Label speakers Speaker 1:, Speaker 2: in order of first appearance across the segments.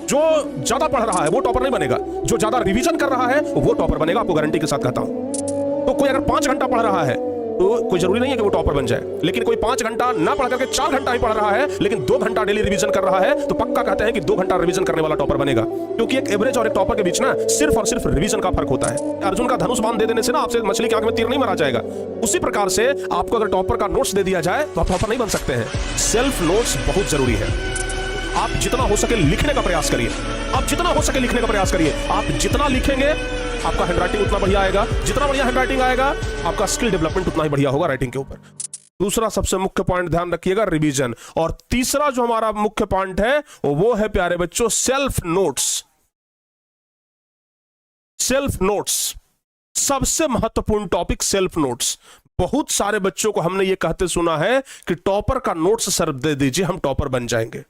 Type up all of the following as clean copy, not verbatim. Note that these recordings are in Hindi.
Speaker 1: जो ज्यादा पढ़ रहा है वो टॉपर नहीं बनेगा, जो ज्यादा रिवीजन कर रहा है वो टॉपर बनेगा, आपको गारंटी के साथ कहता हूं। तो कोई अगर 5 घंटा पढ़ रहा है तो कोई जरूरी नहीं है कि वो टॉपर बन जाए, लेकिन कोई 5 घंटा ना पढ़ करके 4 घंटा ही पढ़ रहा है लेकिन 2 घंटा डेली रिवीजन कर रहा है तो पक्का कहते हैं कि 2 घंटा रिवीजन करने वाला टॉपर बनेगा। क्योंकि एक एवरेज और एक टॉपर के बीच ना सिर्फ और सिर्फ रिवीजन का फर्क होता है। अर्जुन का धनुष बाण दे देने से ना आपसे मछली की आंख में तीर नहीं मारा जाएगा, उसी प्रकार से आपको अगर टॉपर का नोट्स दे दिया जाए तो आप टॉपर नहीं बन सकते हैं। सेल्फ नोट्स बहुत जरूरी है। आप जितना हो सके लिखने का प्रयास करिए, आप जितना हो सके लिखने का प्रयास करिए। आप जितना लिखेंगे आपका हैंडराइटिंग उतना बढ़िया आएगा, जितना बढ़िया हैंडराइटिंग आएगा आपका स्किल डेवलपमेंट उतना ही बढ़िया होगा राइटिंग के ऊपर। दूसरा सबसे मुख्य पॉइंट ध्यान रखिएगा, रिवीजन। और तीसरा जो हमारा मुख्य पॉइंट है वो है प्यारे बच्चों सेल्फ नोट्स। सेल्फ नोट्स सबसे महत्वपूर्ण टॉपिक, सेल्फ नोट्स। बहुत सारे बच्चों को हमने ये कहते सुना है कि टॉपर का नोट्स सर दे दीजिए हम टॉपर बन जाएंगे,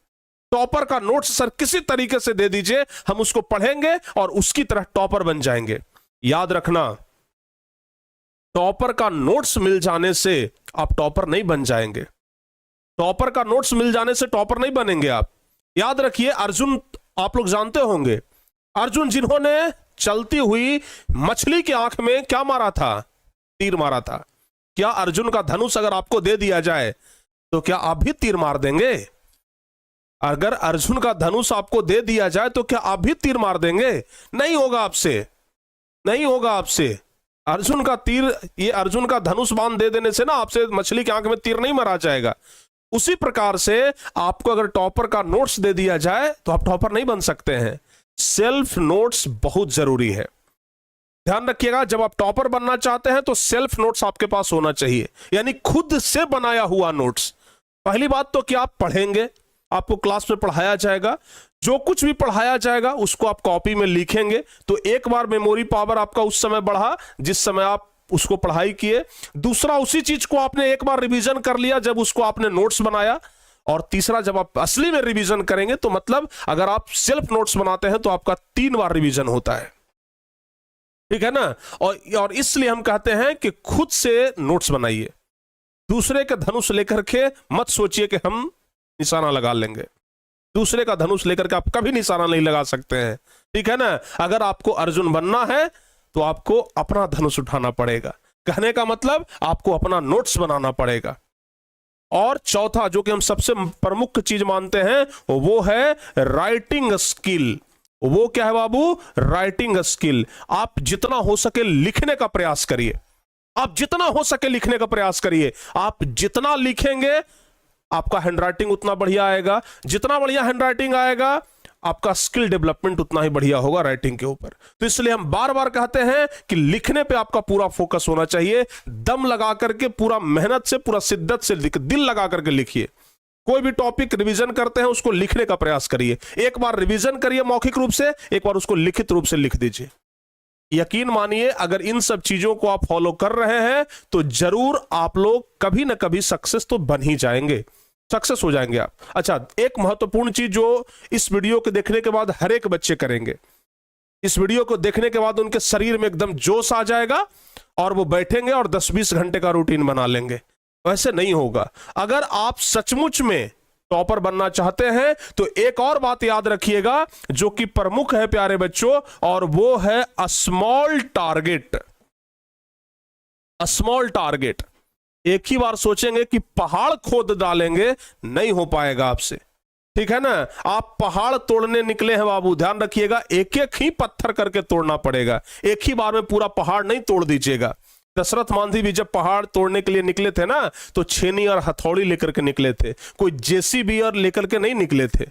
Speaker 1: टॉपर का नोट्स सर किसी तरीके से दे दीजिए हम उसको पढ़ेंगे और उसकी तरह टॉपर बन जाएंगे। याद रखना, टॉपर का नोट्स मिल जाने से आप टॉपर नहीं बन जाएंगे, टॉपर का नोट्स मिल जाने से टॉपर नहीं बनेंगे आप। याद रखिए, अर्जुन आप लोग जानते होंगे, अर्जुन जिन्होंने चलती हुई मछली की आंख में क्या मारा था, तीर मारा था। क्या अर्जुन का धनुष अगर आपको दे दिया जाए तो क्या आप भी तीर मार देंगे? अगर अर्जुन का धनुष आपको दे दिया जाए तो क्या आप भी तीर मार देंगे? नहीं होगा आपसे, नहीं होगा आपसे। अर्जुन का तीर, ये अर्जुन का धनुष बाण दे देने से ना आपसे मछली की आंख में तीर नहीं मारा जाएगा। उसी प्रकार से आपको अगर टॉपर का नोट्स दे दिया जाए तो आप टॉपर नहीं बन सकते हैं। सेल्फ नोट्स बहुत जरूरी है, ध्यान रखिएगा। जब आप टॉपर बनना चाहते हैं तो सेल्फ नोट्स आपके पास होना चाहिए, यानी खुद से बनाया हुआ नोट्स। पहली बात तो कि आप पढ़ेंगे, आपको क्लास में पढ़ाया जाएगा, जो कुछ भी पढ़ाया जाएगा उसको आप कॉपी में लिखेंगे तो एक बार मेमोरी पावर आपका उस समय बढ़ा जिस समय आप उसको पढ़ाई किए। दूसरा, उसी चीज को आपने एक बार रिवीजन कर लिया जब उसको आपने नोट्स बनाया। और तीसरा, जब आप असली में रिवीजन करेंगे तो मतलब अगर आप सेल्फ नोट्स बनाते हैं तो आपका 3 बार रिवीजन होता है, ठीक है ना। और इसलिए हम कहते हैं कि खुद से नोट्स बनाइए, दूसरे के धनुष लेकर के मत सोचिए कि हम निशाना लगा लेंगे। दूसरे का धनुष लेकर के आप कभी निशाना नहीं लगा सकते हैं, ठीक है ना। अगर आपको अर्जुन बनना है तो आपको अपना धनुष उठाना पड़ेगा, कहने का मतलब आपको अपना नोट्स बनाना पड़ेगा। और चौथा जो कि हम सबसे प्रमुख चीज मानते हैं वो है राइटिंग स्किल। वो क्या है बाबू? Writing skill. आप जितना हो सके लिखने का प्रयास करिए, आप जितना हो सके लिखने का प्रयास करिए। आप जितना लिखेंगे आपका हैंडराइटिंग उतना बढ़िया आएगा, जितना बढ़िया हैंडराइटिंग आएगा आपका स्किल डेवलपमेंट उतना ही बढ़िया होगा राइटिंग के ऊपर। तो इसलिए हम बार बार कहते हैं कि लिखने पे आपका पूरा फोकस होना चाहिए, दम लगा करके, पूरा मेहनत से, पूरा शिद्दत से दिल लगा करके लिखिए। कोई भी टॉपिक रिवीजन करते हैं उसको लिखने का प्रयास करिए। एक बार रिवीजन करिए मौखिक रूप से, एक बार उसको लिखित रूप से लिख दीजिए। यकीन मानिए अगर इन सब चीजों को आप फॉलो कर रहे हैं तो जरूर आप लोग कभी ना कभी सक्सेस तो बन ही जाएंगे, सक्सेस हो जाएंगे आप। अच्छा, एक महत्वपूर्ण चीज जो इस वीडियो को देखने के बाद हर एक बच्चे करेंगे, इस वीडियो को देखने के बाद उनके शरीर में एकदम जोश आ जाएगा और वो बैठेंगे और 10-20 घंटे का रूटीन बना लेंगे। वैसे नहीं होगा। अगर आप सचमुच में टॉपर बनना चाहते हैं तो एक और बात याद रखिएगा जो कि प्रमुख है प्यारे बच्चों, और वो है स्मॉल टारगेट। Small target. एक ही बार सोचेंगे कि पहाड़ खोद डालेंगे, नहीं हो पाएगा आपसे, ठीक है ना। आप पहाड़ तोड़ने निकले हैं बाबू, ध्यान रखिएगा एक एक ही पत्थर करके तोड़ना पड़ेगा, एक ही बार में पूरा पहाड़ नहीं तोड़ दीजिएगा। दशरथ मांझी भी जब पहाड़ तोड़ने के लिए निकले थे ना तो छेनी और हथौड़ी लेकर के निकले थे, कोई जेसीबी और लेकर के नहीं निकले थे।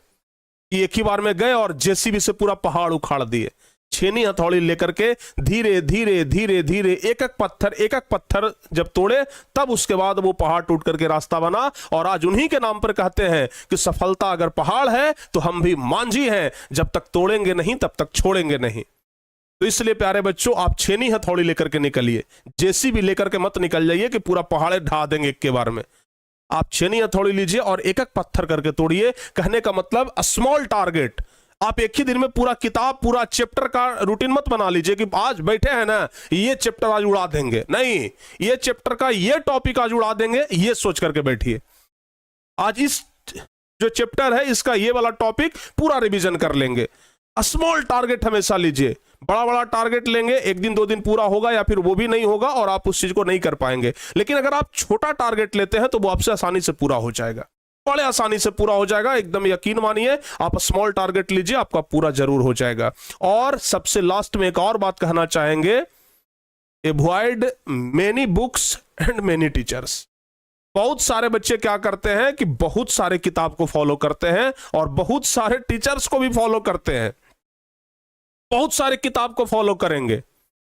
Speaker 1: एक ही बार में गए और जेसीबी से पूरा पहाड़ उखाड़ दिए। छेनी हथौड़ी लेकर के धीरे धीरे धीरे धीरे एक एक पत्थर जब तोड़े तब उसके बाद वो पहाड़ टूट करके रास्ता बना। और आज उन्हीं के नाम पर कहते हैं कि सफलता अगर पहाड़ है तो हम भी मांझी हैं, जब तक तोड़ेंगे नहीं तब तक छोड़ेंगे नहीं। तो इसलिए प्यारे बच्चों आप छेनी हथौड़ी लेकर के निकलिए, जेसीबी लेकर के मत निकल जाइए कि पूरा पहाड़ ढा देंगे एक के बार में। आप छेनी हथौड़ी लीजिए और एक एक पत्थर करके तोड़िए। कहने का मतलब स्मॉल टारगेट। आप एक ही दिन में पूरा किताब, पूरा चैप्टर का रूटीन मत बना लीजिए कि आज बैठे हैं ना ये चैप्टर आज उड़ा देंगे, नहीं, ये चैप्टर का ये टॉपिक आज उड़ा देंगे, ये सोच करके बैठिए। आज इस जो चैप्टर है इसका ये वाला टॉपिक पूरा रिवीजन कर लेंगे। स्मॉल टारगेट हमेशा लीजिए, बड़ा बड़ा टारगेट लेंगे एक दिन 2 दिन पूरा होगा या फिर वो भी नहीं होगा और आप उस चीज को नहीं कर पाएंगे। लेकिन अगर आप छोटा टारगेट लेते हैं तो वो आपसे आसानी से पूरा हो जाएगा, बड़े आसानी से पूरा हो जाएगा। एकदम यकीन मानिए, आप स्मॉल टारगेट लीजिए, आपका पूरा जरूर हो जाएगा। और सबसे लास्ट में एक और बात कहना चाहेंगे, avoid many books and many teachers. बहुत सारे बच्चे क्या करते हैं कि बहुत सारे किताब को फॉलो करते हैं और बहुत सारे टीचर्स को भी फॉलो करते हैं। बहुत सारे किताब को फॉलो करेंगे,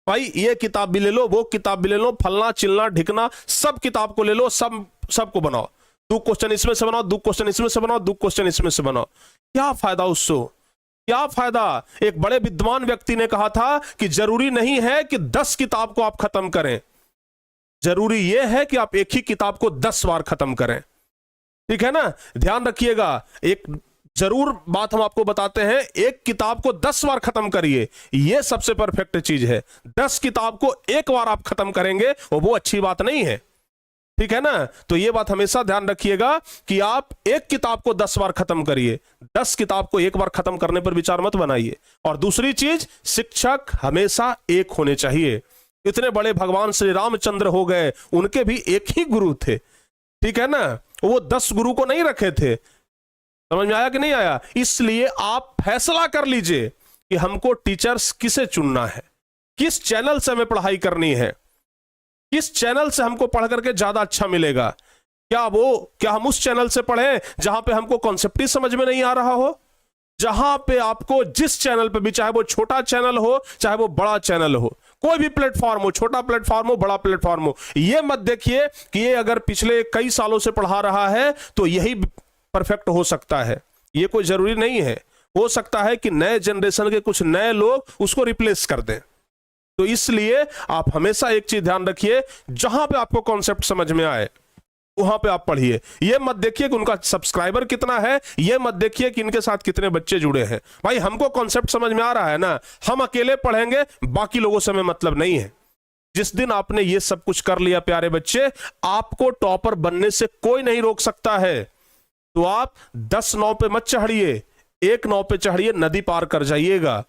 Speaker 1: भाई ये किताब भी ले लो, वो किताब भी ले लो, फलना चिलना ढिकना सब किताब को ले लो, सबको बनाओ, 2 क्वेश्चन इसमें से बनाओ, 2 क्वेश्चन इसमें से बनाओ, 2 क्वेश्चन इसमें से बनाओ। क्या फायदा उससे, क्या फायदा? एक बड़े विद्वान व्यक्ति ने कहा था कि जरूरी नहीं है कि 10 किताब को आप खत्म करें, जरूरी यह है कि आप एक ही किताब को 10 बार खत्म करें। ठीक है ना, ध्यान रखिएगा। एक जरूर बात हम आपको बताते हैं, एक किताब को 10 बार खत्म करिए, यह सबसे परफेक्ट चीज है। 10 किताब को एक बार आप खत्म करेंगे और वो अच्छी बात नहीं है। ठीक है ना, तो यह बात हमेशा ध्यान रखिएगा कि आप एक किताब को 10 बार खत्म करिए, 10 किताब को एक बार खत्म करने पर विचार मत बनाइए। और दूसरी चीज, शिक्षक हमेशा एक होने चाहिए। इतने बड़े भगवान श्री रामचंद्र हो गए, उनके भी एक ही गुरु थे। ठीक है ना, वो 10 गुरु को नहीं रखे थे। समझ में आया कि नहीं आया? इसलिए आप फैसला कर लीजिए कि हमको टीचर्स किसे चुनना है, किस चैनल से हमें पढ़ाई करनी है, किस चैनल से हमको पढ़ करके ज्यादा अच्छा मिलेगा। क्या हम उस चैनल से पढ़ें जहां पे हमको कॉन्सेप्ट ही समझ में नहीं आ रहा हो, जहां पे आपको जिस चैनल पे भी, चाहे वो छोटा चैनल हो चाहे वो बड़ा चैनल हो, कोई भी प्लेटफॉर्म हो, छोटा प्लेटफॉर्म हो बड़ा प्लेटफॉर्म हो, ये मत देखिए कि ये अगर पिछले कई सालों से पढ़ा रहा है तो यही परफेक्ट हो सकता है। ये कोई जरूरी नहीं है। हो सकता है कि नए जनरेशन के कुछ नए लोग उसको रिप्लेस कर दें। तो इसलिए आप हमेशा एक चीज ध्यान रखिए, जहां पे आपको कॉन्सेप्ट समझ में आए वहां पे आप पढ़िए। ये मत देखिए कि उनका सब्सक्राइबर कितना है, ये मत देखिए कि इनके साथ कितने बच्चे जुड़े हैं। भाई हमको कॉन्सेप्ट समझ में आ रहा है ना, हम अकेले पढ़ेंगे, बाकी लोगों से हमें मतलब नहीं है। जिस दिन आपने ये सब कुछ कर लिया प्यारे बच्चे, आपको टॉपर बनने से कोई नहीं रोक सकता है। तो आप 10 नाव पे मत चढ़िए, 1 नाव पे चढ़िए, नदी पार कर जाइएगा।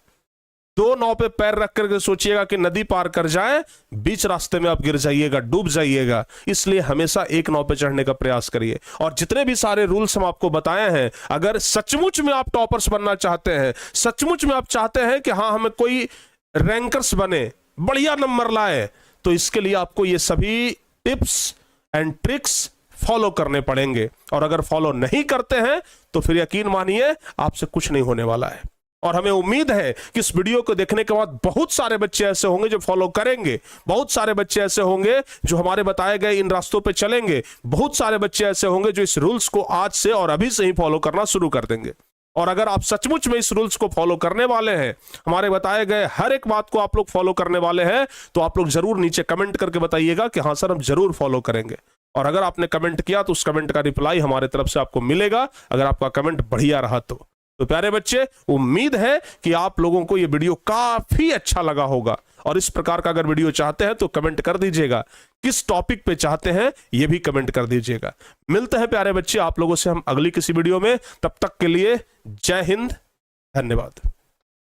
Speaker 1: 2 नाव पे पैर रख करके सोचिएगा कि नदी पार कर जाए, बीच रास्ते में आप गिर जाइएगा, डूब जाइएगा। इसलिए हमेशा 1 नाव पे चढ़ने का प्रयास करिए। और जितने भी सारे रूल्स हम आपको बताए हैं, अगर सचमुच में आप टॉपर्स बनना चाहते हैं, सचमुच में आप चाहते हैं कि हाँ हमें कोई रैंकर्स बने, बढ़िया नंबर लाए, तो इसके लिए आपको ये सभी टिप्स एंड ट्रिक्स फॉलो करने पड़ेंगे। और अगर फॉलो नहीं करते हैं तो फिर यकीन मानिए आपसे कुछ नहीं होने वाला है। और हमें उम्मीद है कि इस वीडियो को देखने के बाद बहुत सारे बच्चे ऐसे होंगे जो फॉलो करेंगे, बहुत सारे बच्चे ऐसे होंगे जो हमारे बताए गए इन रास्तों पे चलेंगे, बहुत सारे बच्चे ऐसे होंगे जो इस रूल्स को आज से और अभी से ही फॉलो करना शुरू कर देंगे। और अगर आप सचमुच में इस रूल्स को फॉलो करने वाले हैं, हमारे बताए गए हर एक बात को आप लोग फॉलो करने वाले हैं, तो आप लोग जरूर नीचे कमेंट करके बताइएगा कि हाँ सर हम जरूर फॉलो करेंगे। और अगर आपने कमेंट किया तो उस कमेंट का रिप्लाई हमारे तरफ से आपको मिलेगा, अगर आपका कमेंट बढ़िया रहा तो प्यारे बच्चे, उम्मीद है कि आप लोगों को यह वीडियो काफी अच्छा लगा होगा। और इस प्रकार का अगर वीडियो चाहते हैं तो कमेंट कर दीजिएगा, किस टॉपिक पे चाहते हैं यह भी कमेंट कर दीजिएगा। मिलते हैं प्यारे बच्चे आप लोगों से हम अगली किसी वीडियो में, तब तक के लिए जय हिंद, धन्यवाद।